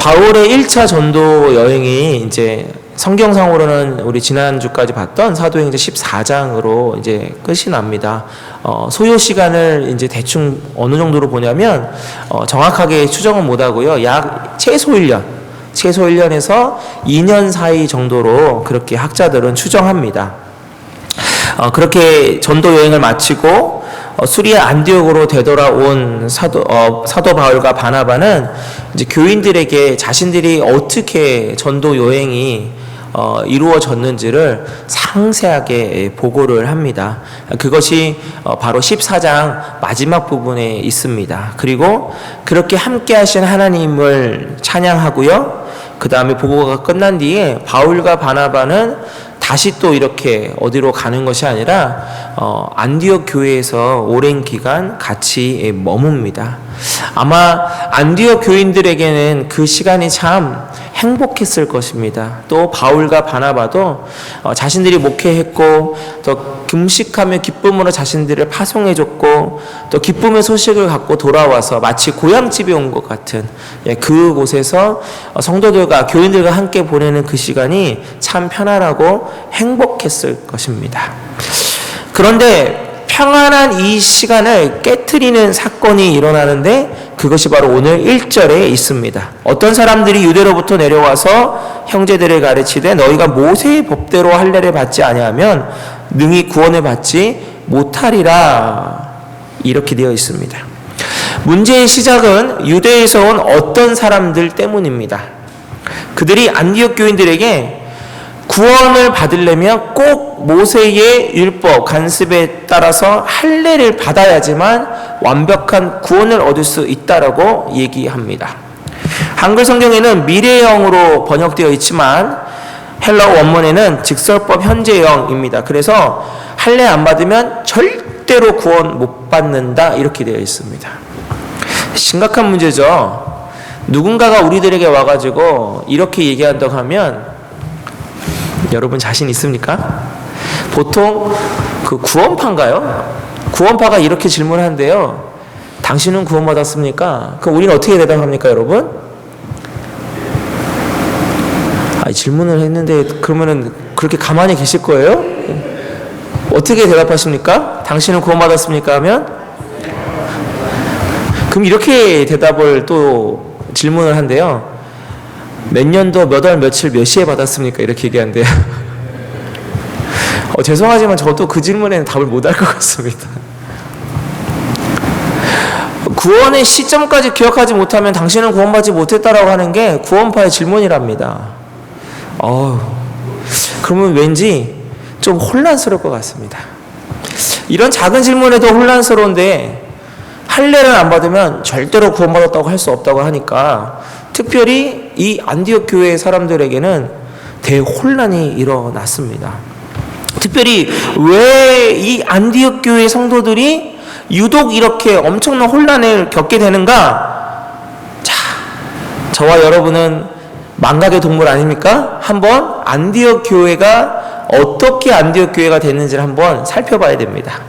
바울의 1차 전도 여행이 이제 성경상으로는 우리 지난주까지 봤던 사도행전 14장으로 이제 끝이 납니다. 소요 시간을 이제 대충 어느 정도로 보냐면, 정확하게 추정은 못 하고요. 약 최소 1년에서 2년 사이 정도로 그렇게 학자들은 추정합니다. 그렇게 전도 여행을 마치고 수리아 안디옥으로 되돌아온 사도 바울과 바나바는 이제 교인들에게 자신들이 어떻게 전도 여행이 이루어졌는지를 상세하게 보고를 합니다. 그것이 바로 14장 마지막 부분에 있습니다. 그리고 그렇게 함께 하신 하나님을 찬양하고요. 그 다음에 보고가 끝난 뒤에 바울과 바나바는 다시 또 이렇게 어디로 가는 것이 아니라 안디옥 교회에서 오랜 기간 같이 머뭅니다. 아마 안디옥 교인들에게는 그 시간이 참 행복했을 것입니다. 또 바울과 바나바도 자신들이 목회했고 또 금식하며 기쁨으로 자신들을 파송해줬고 또 기쁨의 소식을 갖고 돌아와서 마치 고향집에 온 것 같은 그곳에서 성도들과 교인들과 함께 보내는 그 시간이 참 편안하고 행복했을 것입니다. 그런데 평안한 이 시간을 깨트리는 사건이 일어나는데 그것이 바로 오늘 1절에 있습니다. 어떤 사람들이 유대로부터 내려와서 형제들을 가르치되 너희가 모세의 법대로 할례를 받지 아니하면 능히 구원을 받지 못하리라, 이렇게 되어 있습니다. 문제의 시작은 유대에서 온 어떤 사람들 때문입니다. 그들이 안디옥 교인들에게 구원을 받으려면 꼭 모세의 율법 간습에 따라서 할례를 받아야지만 완벽한 구원을 얻을 수 있다라고 얘기합니다. 한글 성경에는 미래형으로 번역되어 있지만 헬라어 원문에는 직설법 현재형입니다. 그래서 할례 안 받으면 절대로 구원 못 받는다, 이렇게 되어 있습니다. 심각한 문제죠. 누군가가 우리들에게 와가지고 이렇게 얘기한다고 하면 여러분 자신 있습니까? 보통 그 구원파인가요? 구원파가 이렇게 질문하는데요. 당신은 구원받았습니까? 그럼 우리는 어떻게 대답합니까, 여러분? 질문을 했는데 그러면은 그렇게 가만히 계실 거예요? 어떻게 대답하십니까? 당신은 구원받았습니까? 하면? 그럼 이렇게 대답을 또 질문을 한대요. 몇 년도 몇 월 며칠 몇 시에 받았습니까? 이렇게 얘기한대요. 죄송하지만 저도 그 질문에는 답을 못 할 것 같습니다. 구원의 시점까지 기억하지 못하면 당신은 구원받지 못했다라고 하는 게 구원파의 질문이랍니다. 그러면 왠지 좀 혼란스러울 것 같습니다. 이런 작은 질문에도 혼란스러운데 할례를 안 받으면 절대로 구원받았다고 할 수 없다고 하니까 특별히 이 안디옥 교회 사람들에게는 대혼란이 일어났습니다. 특별히 왜 이 안디옥 교회 성도들이 유독 이렇게 엄청난 혼란을 겪게 되는가? 자, 저와 여러분은 망각의 동물 아닙니까? 한번 안디옥 교회가 어떻게 안디옥 교회가 됐는지를 한번 살펴봐야 됩니다.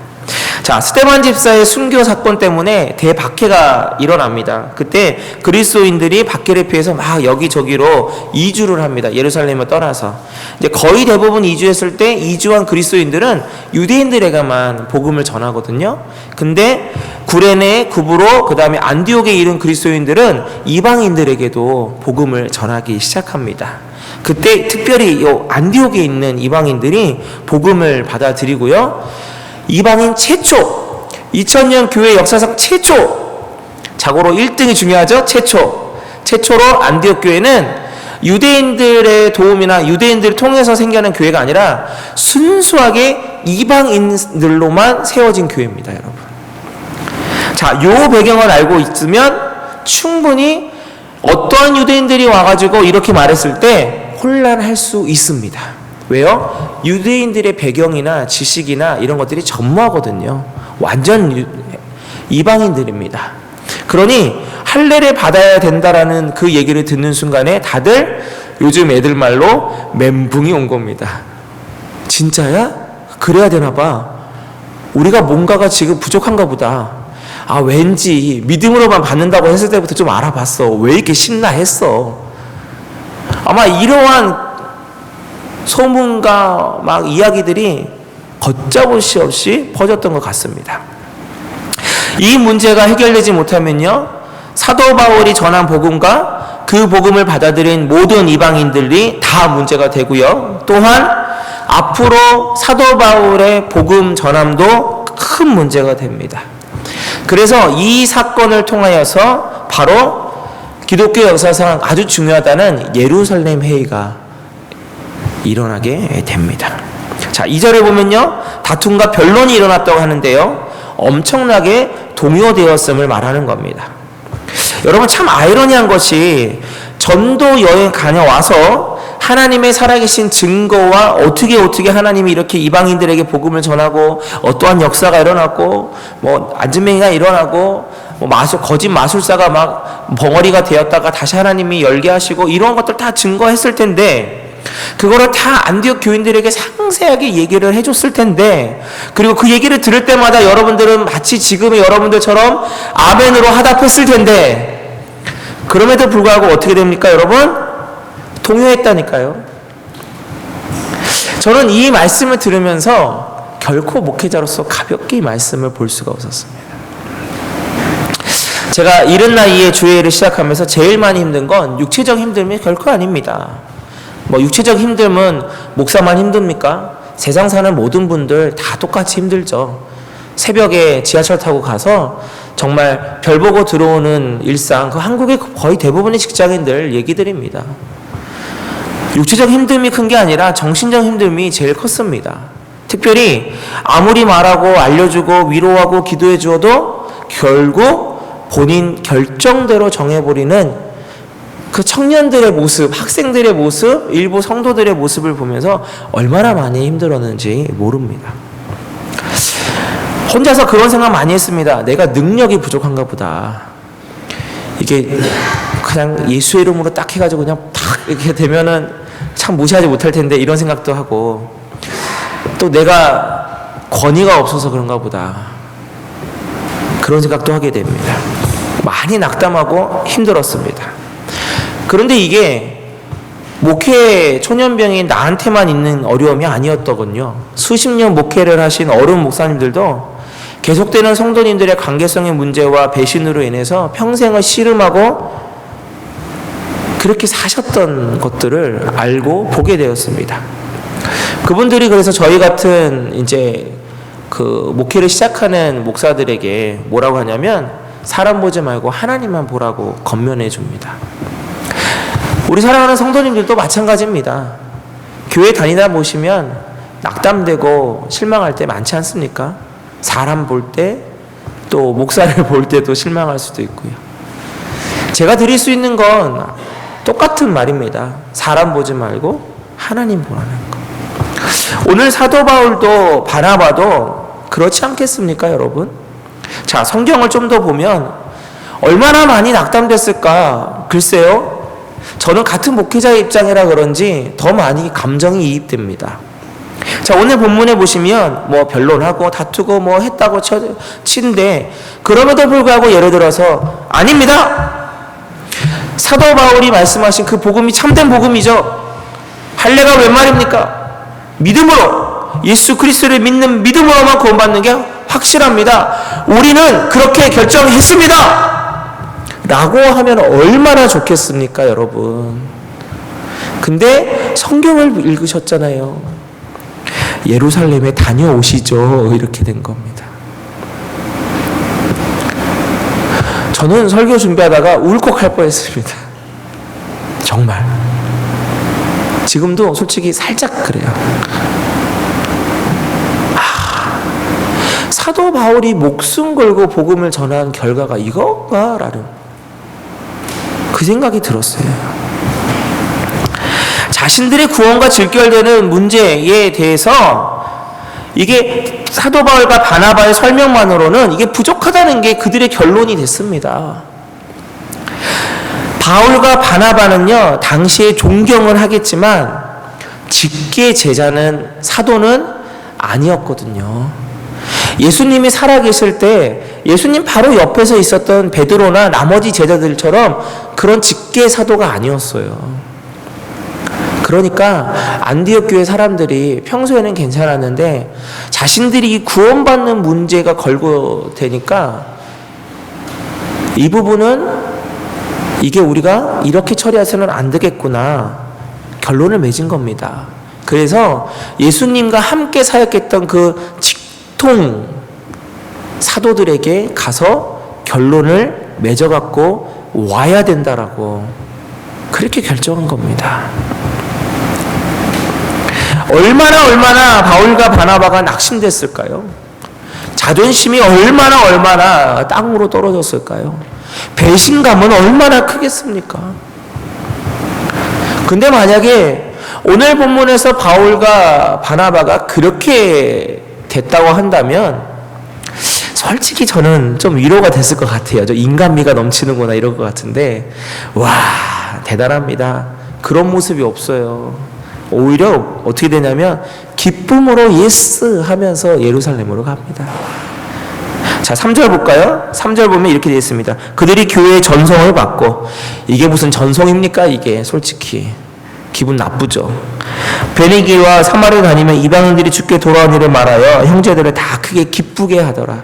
자, 스데반 집사의 순교 사건 때문에 대박해가 일어납니다. 그때 그리스도인들이 박해를 피해서 막 여기저기로 이주를 합니다. 예루살렘을 떠나서. 이제 거의 대부분 이주했을 때 이주한 그리스도인들은 유대인들에게만 복음을 전하거든요. 근데 구레네, 구브로, 그 다음에 안디옥에 이른 그리스도인들은 이방인들에게도 복음을 전하기 시작합니다. 그때 특별히 이 안디옥에 있는 이방인들이 복음을 받아들이고요. 이방인 최초, 2000년 교회 역사상 최초, 자고로 1등이 중요하죠. 최초로 안디옥 교회는 유대인들의 도움이나 유대인들을 통해서 생겨난 교회가 아니라 순수하게 이방인들로만 세워진 교회입니다, 여러분. 자, 요 배경을 알고 있으면 충분히 어떠한 유대인들이 와가지고 이렇게 말했을 때 혼란할 수 있습니다. 왜요? 유대인들의 배경이나 지식이나 이런 것들이 전무하거든요. 완전 이방인들입니다. 그러니 할례를 받아야 된다라는 그 얘기를 듣는 순간에 다들 요즘 애들 말로 멘붕이 온 겁니다. 진짜야? 그래야 되나 봐. 우리가 뭔가가 지금 부족한가 보다. 왠지 믿음으로만 받는다고 했을 때부터 좀 알아봤어. 왜 이렇게 신나 했어. 아마 이러한 소문과 막 이야기들이 걷잡을 수 없이 퍼졌던 것 같습니다. 이 문제가 해결되지 못하면요, 사도 바울이 전한 복음과 그 복음을 받아들인 모든 이방인들이 다 문제가 되고요, 또한 앞으로 사도 바울의 복음 전함도 큰 문제가 됩니다. 그래서 이 사건을 통하여서 바로 기독교 역사상 아주 중요하다는 예루살렘 회의가 일어나게 됩니다. 자, 2절에 보면요, 다툼과 변론이 일어났다고 하는데요, 엄청나게 동요되었음을 말하는 겁니다. 여러분, 참 아이러니한 것이 전도 여행 다녀와서 하나님의 살아계신 증거와 어떻게 하나님이 이렇게 이방인들에게 복음을 전하고 어떠한 역사가 일어났고 뭐 안진뱅이가 일어나고 뭐 거짓 마술사가 막 벙어리가 되었다가 다시 하나님이 열게 하시고 이런 것들 다 증거했을 텐데, 그거를 다 안디옥 교인들에게 상세하게 얘기를 해줬을 텐데, 그리고 그 얘기를 들을 때마다 여러분들은 마치 지금의 여러분들처럼 아멘으로 화답했을 텐데, 그럼에도 불구하고 어떻게 됩니까, 여러분? 동요했다니까요. 저는 이 말씀을 들으면서 결코 목회자로서 가볍게 이 말씀을 볼 수가 없었습니다. 제가 이른 나이에 주의 일을 시작하면서 제일 많이 힘든 건 육체적 힘듦이 결코 아닙니다. 뭐 육체적 힘듦은 목사만 힘듭니까? 세상 사는 모든 분들 다 똑같이 힘들죠. 새벽에 지하철 타고 가서 정말 별 보고 들어오는 일상, 그 한국의 거의 대부분의 직장인들 얘기들입니다. 육체적 힘듦이 큰 게 아니라 정신적 힘듦이 제일 컸습니다. 특별히 아무리 말하고 알려주고 위로하고 기도해 주어도 결국 본인 결정대로 정해버리는 그 청년들의 모습, 학생들의 모습, 일부 성도들의 모습을 보면서 얼마나 많이 힘들었는지 모릅니다. 혼자서 그런 생각 많이 했습니다. 내가 능력이 부족한가 보다. 이게 그냥 예수의 이름으로 딱 해가지고 그냥 탁 이렇게 되면은 참 무시하지 못할 텐데, 이런 생각도 하고, 또 내가 권위가 없어서 그런가 보다, 그런 생각도 하게 됩니다. 많이 낙담하고 힘들었습니다. 그런데 이게 목회 초년병인 나한테만 있는 어려움이 아니었더군요. 수십 년 목회를 하신 어른 목사님들도 계속되는 성도님들의 관계성의 문제와 배신으로 인해서 평생을 씨름하고 그렇게 사셨던 것들을 알고 보게 되었습니다. 그분들이 그래서 저희 같은 이제 그 목회를 시작하는 목사들에게 뭐라고 하냐면, 사람 보지 말고 하나님만 보라고 권면해 줍니다. 우리 사랑하는 성도님들도 마찬가지입니다. 교회 다니다 보시면 낙담되고 실망할 때 많지 않습니까? 사람 볼 때, 또 목사를 볼 때도 실망할 수도 있고요. 제가 드릴 수 있는 건 똑같은 말입니다. 사람 보지 말고 하나님 보라는 거. 오늘 사도 바울도 바나바도 그렇지 않겠습니까, 여러분? 자, 성경을 좀 더 보면 얼마나 많이 낙담됐을까? 글쎄요, 저는 같은 목회자의 입장이라 그런지 더 많이 감정이 이입됩니다. 자, 오늘 본문에 보시면 뭐 변론하고 다투고 뭐 했다고 치는데, 그럼에도 불구하고 예를 들어서 아닙니다, 사도 바울이 말씀하신 그 복음이 참된 복음이죠. 할례가 웬 말입니까? 믿음으로, 예수 그리스도를 믿는 믿음으로만 구원받는 게 확실합니다. 우리는 그렇게 결정했습니다 라고 하면 얼마나 좋겠습니까, 여러분? 근데 성경을 읽으셨잖아요. 예루살렘에 다녀오시죠, 이렇게 된 겁니다. 저는 설교 준비하다가 울컥할 뻔했습니다. 정말. 지금도 솔직히 살짝 그래요. 사도 바울이 목숨 걸고 복음을 전한 결과가 이건가? 라는 그 생각이 들었어요. 자신들의 구원과 직결되는 문제에 대해서 이게 사도 바울과 바나바의 설명만으로는 이게 부족하다는 게 그들의 결론이 됐습니다. 바울과 바나바는요, 당시에 존경을 하겠지만 직계 제자는, 사도는 아니었거든요. 예수님이 살아계실 때 예수님 바로 옆에서 있었던 베드로나 나머지 제자들처럼 그런 직계 사도가 아니었어요. 그러니까 안디옥 교회 사람들이 평소에는 괜찮았는데 자신들이 구원받는 문제가 걸고 되니까 이 부분은 이게 우리가 이렇게 처리해서는 안 되겠구나 결론을 맺은 겁니다. 그래서 예수님과 함께 사역했던 그 직통 사도들에게 가서 결론을 맺어갖고 와야 된다라고 그렇게 결정한 겁니다. 얼마나 바울과 바나바가 낙심됐을까요? 자존심이 얼마나 땅으로 떨어졌을까요? 배신감은 얼마나 크겠습니까? 근데 만약에 오늘 본문에서 바울과 바나바가 그렇게 됐다고 한다면 솔직히 저는 좀 위로가 됐을 것 같아요. 저 인간미가 넘치는구나 이럴 것 같은데 와 대단합니다. 그런 모습이 없어요. 오히려 어떻게 되냐면 기쁨으로 예스 하면서 예루살렘으로 갑니다. 자 3절 볼까요? 3절 보면 이렇게 되어 있습니다. 그들이 교회의 전송을 받고 이게 무슨 전송입니까? 이게 솔직히 기분 나쁘죠. 베니게와 사마리아 다니면 이방인들이 주께 돌아온 일을 말하여 형제들을 다 크게 기쁘게 하더라.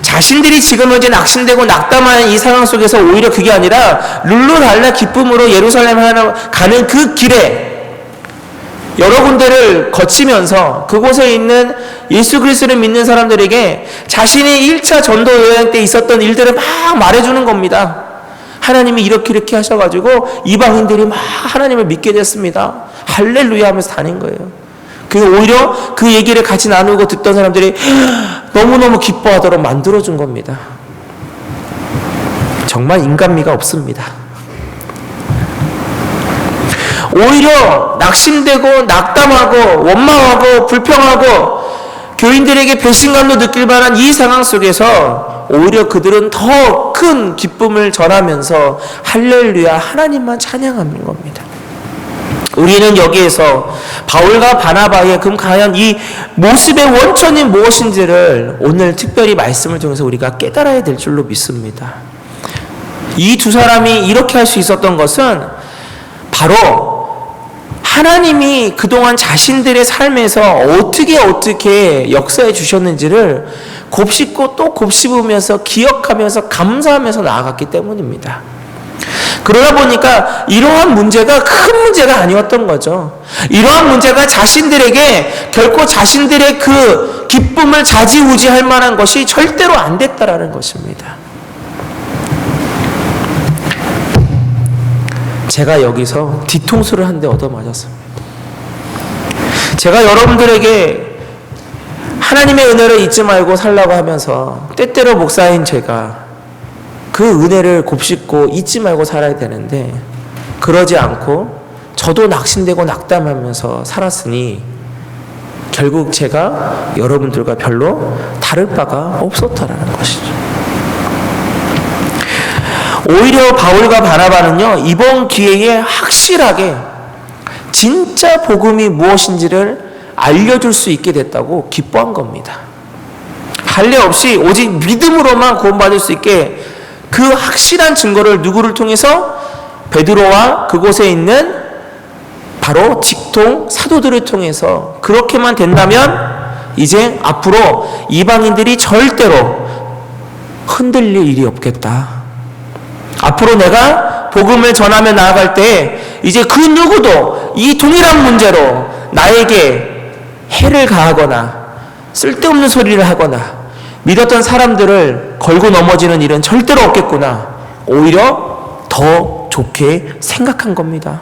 자신들이 지금 현재 낙심되고 낙담하는 이 상황 속에서 오히려 그게 아니라 룰루랄라 기쁨으로 예루살렘 가는 그 길에 여러 군데를 거치면서 그곳에 있는 예수 그리스도를 믿는 사람들에게 자신이 1차 전도 여행 때 있었던 일들을 막 말해주는 겁니다. 하나님이 이렇게 하셔가지고 이방인들이 막 하나님을 믿게 됐습니다. 할렐루야 하면서 다닌 거예요. 그래서 오히려 그 얘기를 같이 나누고 듣던 사람들이 너무너무 기뻐하도록 만들어준 겁니다. 정말 인간미가 없습니다. 오히려 낙심되고 낙담하고 원망하고 불평하고 교인들에게 배신감도 느낄 만한 이 상황 속에서 오히려 그들은 더 큰 기쁨을 전하면서 할렐루야 하나님만 찬양하는 겁니다. 우리는 여기에서 바울과 바나바의 그럼 과연 이 모습의 원천이 무엇인지를 오늘 특별히 말씀을 통해서 우리가 깨달아야 될 줄로 믿습니다. 이 두 사람이 이렇게 할 수 있었던 것은 바로 하나님이 그동안 자신들의 삶에서 어떻게 역사해 주셨는지를 곱씹고 또 곱씹으면서 기억하면서 감사하면서 나아갔기 때문입니다. 그러다 보니까 이러한 문제가 큰 문제가 아니었던 거죠. 이러한 문제가 자신들에게 결코 자신들의 그 기쁨을 좌지우지할 만한 것이 절대로 안 됐다라는 것입니다. 제가 여기서 뒤통수를 한 대 얻어맞았습니다. 제가 여러분들에게 하나님의 은혜를 잊지 말고 살라고 하면서 때때로 목사인 제가 그 은혜를 곱씹고 잊지 말고 살아야 되는데 그러지 않고 저도 낙심되고 낙담하면서 살았으니 결국 제가 여러분들과 별로 다를 바가 없었다라는 것이죠. 오히려 바울과 바나바는요, 이번 기회에 확실하게 진짜 복음이 무엇인지를 알려줄 수 있게 됐다고 기뻐한 겁니다. 할례 없이 오직 믿음으로만 구원받을 수 있게 그 확실한 증거를 누구를 통해서? 베드로와 그곳에 있는 바로 직통 사도들을 통해서 그렇게만 된다면 이제 앞으로 이방인들이 절대로 흔들릴 일이 없겠다. 앞으로 내가 복음을 전하며 나아갈 때 이제 그 누구도 이 동일한 문제로 나에게 해를 가하거나 쓸데없는 소리를 하거나 믿었던 사람들을 걸고 넘어지는 일은 절대로 없겠구나. 오히려 더 좋게 생각한 겁니다.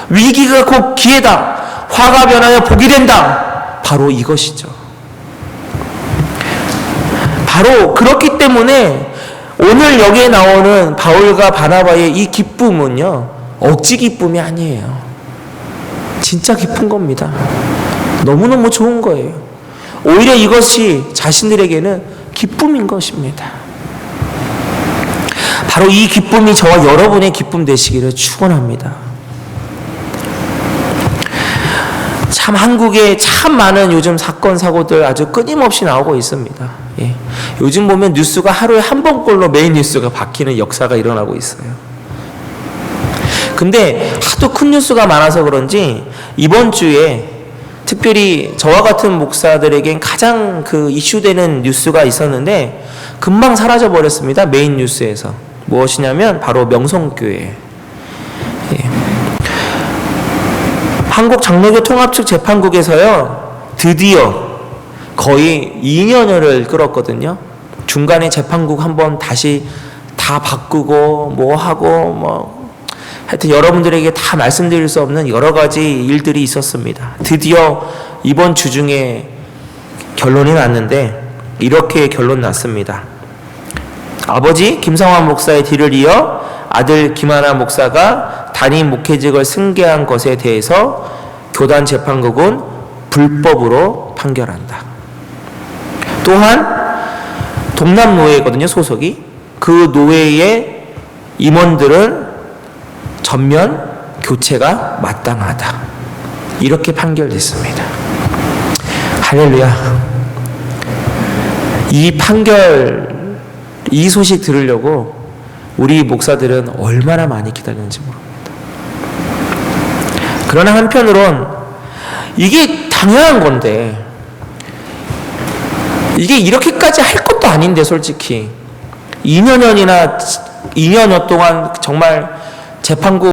위기가 곧 기회다. 화가 변하여 복이 된다. 바로 이것이죠. 바로 그렇기 때문에 오늘 여기에 나오는 바울과 바나바의 이 기쁨은요, 억지 기쁨이 아니에요. 진짜 기쁜 겁니다. 너무너무 좋은 거예요. 오히려 이것이 자신들에게는 기쁨인 것입니다. 바로 이 기쁨이 저와 여러분의 기쁨 되시기를 축원합니다. 참 한국에 참 많은 요즘 사건 사고들 아주 끊임없이 나오고 있습니다. 예. 요즘 보면 뉴스가 하루에 한 번꼴로 메인 뉴스가 바뀌는 역사가 일어나고 있어요. 근데 하도 큰 뉴스가 많아서 그런지 이번 주에 특별히 저와 같은 목사들에겐 가장 그 이슈되는 뉴스가 있었는데 금방 사라져 버렸습니다. 메인 뉴스에서. 무엇이냐면 바로 명성교회. 예. 한국장로교 통합측 재판국에서요, 드디어 거의 2년여를 끌었거든요. 중간에 재판국 한번 다시 다 바꾸고 뭐 하고 뭐 하여튼 여러분들에게 다 말씀드릴 수 없는 여러 가지 일들이 있었습니다. 드디어 이번 주 중에 결론이 났는데 이렇게 결론 났습니다. 아버지 김성환 목사의 뒤를 이어 아들 김하나 목사가 단임 목회직을 승계한 것에 대해서 교단 재판국은 불법으로 판결한다. 또한 동남노회거든요, 소속이. 그 노회의 임원들은 전면 교체가 마땅하다. 이렇게 판결됐습니다. 할렐루야. 이 판결, 이 소식 들으려고 우리 목사들은 얼마나 많이 기다렸는지 모릅니다. 그러나 한편으론 이게 당연한 건데, 이게 이렇게까지 할 것도 아닌데 솔직히 2년여 동안 정말 재판국